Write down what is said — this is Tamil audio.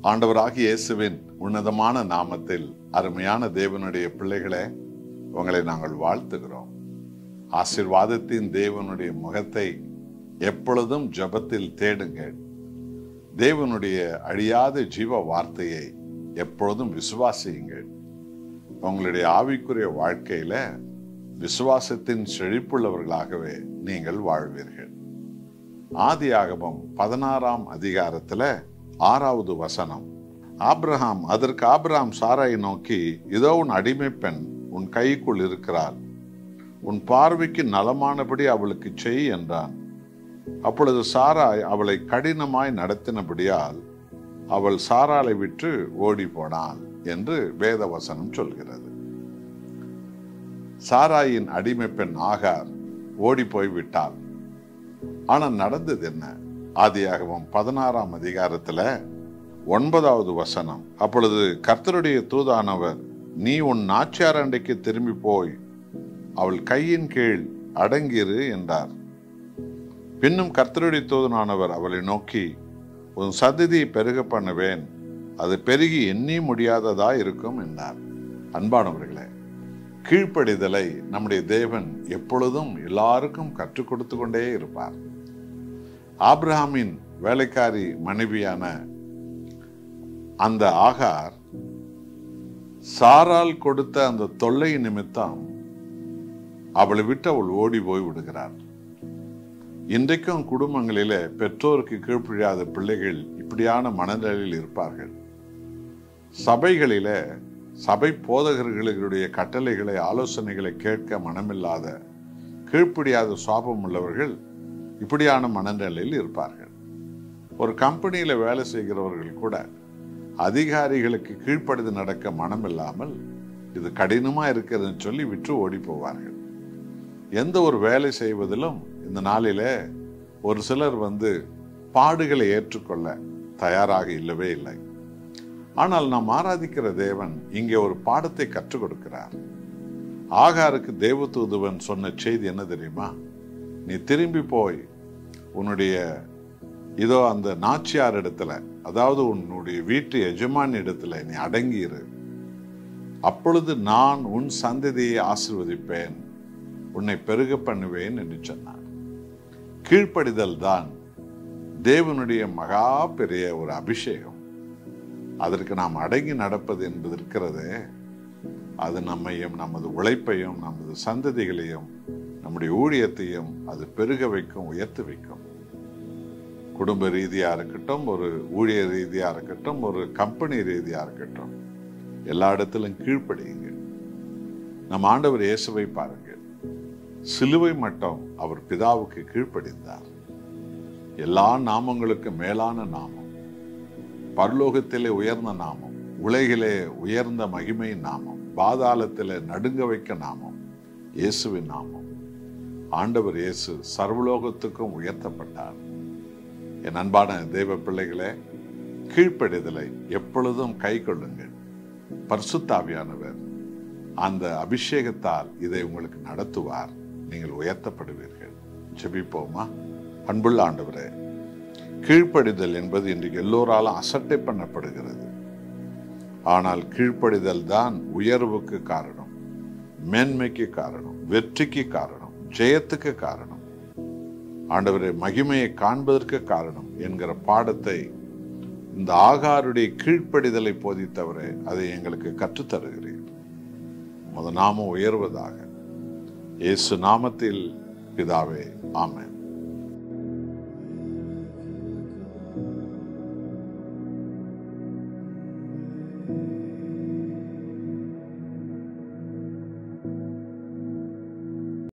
ஆண்டவராகிய இயேசுவின் உன்னதமான நாமத்தில் அருமையான தேவனுடைய பிள்ளைகளே, உங்களை நாங்கள் வாழ்த்துகிறோம். ஆசீர்வாதத்தின் தேவனுடைய முகத்தை எப்பொழுதும் ஜெபத்தில் தேடுங்கள். தேவனுடைய அழியாத ஜீவ வார்த்தையை எப்பொழுதும் விசுவாசியுங்கள். உங்களுடைய ஆவிக்குரிய வாழ்க்கையில விசுவாசத்தின் செழிப்புள்ளவர்களாகவே நீங்கள் வாழ்வீர்கள். ஆதியாகமம் 16ஆம் அதிகாரத்துல 6வது வசனம். அதற்கு ஆபிரகாம் சாராயை நோக்கி, இதோ உன் அடிமை பெண் உன் கைக்குள் இருக்கிறாள், உன் பார்வைக்கு நலமானபடி அவளுக்கு செய் என்றான். அப்பொழுது சாராய் அவளை கடினமாய் நடத்தினபடியால் அவள் சாராளை விட்டு ஓடி போனாள் என்று வேத வசனம் சொல்கிறது. சாராயின் அடிமை பெண் ஆகார் ஓடி போய் விட்டாள். ஆனால் நடந்தது என்ன? ஆதியாகமம் 16ஆம் அதிகாரத்துல 9வது வசனம். அப்பொழுது கர்த்தருடைய தூதானவர், நீ உன் நாச்சியார் அண்டைக்கு திரும்பி போய் அவள் கையின் கீழ் அடங்கிரு என்றார். பின்னும் கர்த்தருடைய தூதனானவர் அவளை நோக்கி, உன் சந்ததியை பெருக பண்ணுவேன், அது பெருகி எண்ணி முடியாததா இருக்கும் என்றார். அன்பானவர்களே, கீழ்ப்படிதலை நம்முடைய தேவன் எப்பொழுதும் எல்லாருக்கும் கற்றுக் கொடுத்து கொண்டே இருப்பார். ஆபிரகாமின் வேலைக்காரி மனைவியான அந்த ஆகார் சாரால் கொடுத்த அந்த தொல்லை நிமித்தம் அவளை விட்டு அவள் ஓடி போய் விடுகிறார். இன்றைக்கும் குடும்பங்களிலே பெற்றோருக்கு கீழ்ப்படியாத பிள்ளைகள் இப்படியான மனநிலையில் இருப்பார்கள். சபைகளிலே சபை போதகர்களுடைய கட்டளைகளை ஆலோசனைகளை கேட்க மனமில்லாத கீழ்ப்படியாத சுவாபம் உள்ளவர்கள் இப்படியான மனநிலையில் இருப்பார்கள். ஒரு கம்பெனியில வேலை செய்கிறவர்கள் கூட அதிகாரிகளுக்கு கீழ்ப்படிந்து நடக்க மனம் இல்லாமல் இது கடினமா இருக்கிறதுன்னு சொல்லி விட்டு ஓடி போவார்கள். எந்த ஒரு வேலை செய்வதிலும் இந்த நாளிலே ஒரு சிலர் பாடுகளை ஏற்றுக்கொள்ள தயாராக இல்லவே இல்லை. ஆனால் நாம் ஆராதிக்கிற தேவன் இங்கே ஒரு பாடத்தை கற்றுக் கொடுக்கிறார். ஆகாருக்கு தேவதூதுவன் சொன்ன செய்தி என்ன தெரியுமா? நீ திரும்பி போய் உன்னுடைய இதோ அந்த நாச்சியார் இடத்துல, அதாவது உன்னுடைய வீட்டு எஜமான் இடத்துல நீ அடங்கியிரு, அப்பொழுது நான் உன் சந்ததியை ஆசீர்வதிப்பேன், உன்னை பெருக பண்ணுவேன் என்று சொன்னார். கீழ்ப்படிதல் தான் தேவனுடைய மகா பெரிய ஒரு அபிஷேகம். அதற்கு நாம் அடங்கி நடப்பது என்பது இருக்கிறதே, அது நம்மையும் நமது உழைப்பையும் நமது சந்ததிகளையும் நம்முடைய ஊழியத்தையும் அது பெருக வைக்கும், உயர்த்து வைக்கும். குடும்ப ரீதியா இருக்கட்டும், ஒரு ஊழிய ரீதியா இருக்கட்டும், ஒரு கம்பெனி ரீதியா இருக்கட்டும், எல்லா இடத்திலும் கீழ்ப்படியுங்கள். நம் ஆண்டவர் இயேசுவை பாருங்கள். சிலுவை மட்டும் அவர் பிதாவுக்கு கீழ்ப்படிந்தார். எல்லா நாமங்களுக்கு மேலான நாமம், பரலோகத்திலே உயர்ந்த நாமம், உலகிலே உயர்ந்த மகிமை நாமம், பாதாளத்திலே நடுங்க வைக்க நாமம் இயேசுவின் நாமம். ஆண்டவர் இயேசு சர்வலோகத்துக்கும் உயர்த்தப்பட்டார். என் அன்பான தேவ பிள்ளைகளே, கீழ்ப்படிதலை எப்பொழுதும் கை கொள்ளுங்கள். பரிசுத்த ஆவியானவர் அந்த அபிஷேகத்தால் இதை உங்களுக்கு நடத்துவார். நீங்கள் உயர்த்தப்படுவீர்கள். ஜெபிப்போமா? அன்புள்ள ஆண்டவரே, கீழ்ப்படிதல் என்பது இன்றைக்கு எல்லோராலும் அசட்டை பண்ணப்படுகிறது. ஆனால் கீழ்ப்படிதல் தான் உயர்வுக்கு காரணம், மேன்மைக்கு காரணம், வெற்றிக்கு காரணம், ஜெயத்துக்கு காரணம், ஆண்டவரே மகிமையை காண்பதற்கு காரணம் என்கிற பாடத்தை இந்த ஆகாருடைய கீழ்ப்படிதலை போதித்தவரே அதை எங்களுக்கு கற்றுத்தருகிறீர். உமது நாமம் உயர்வதாக. இயேசு நாமத்தில் பிதாவே, ஆமென்.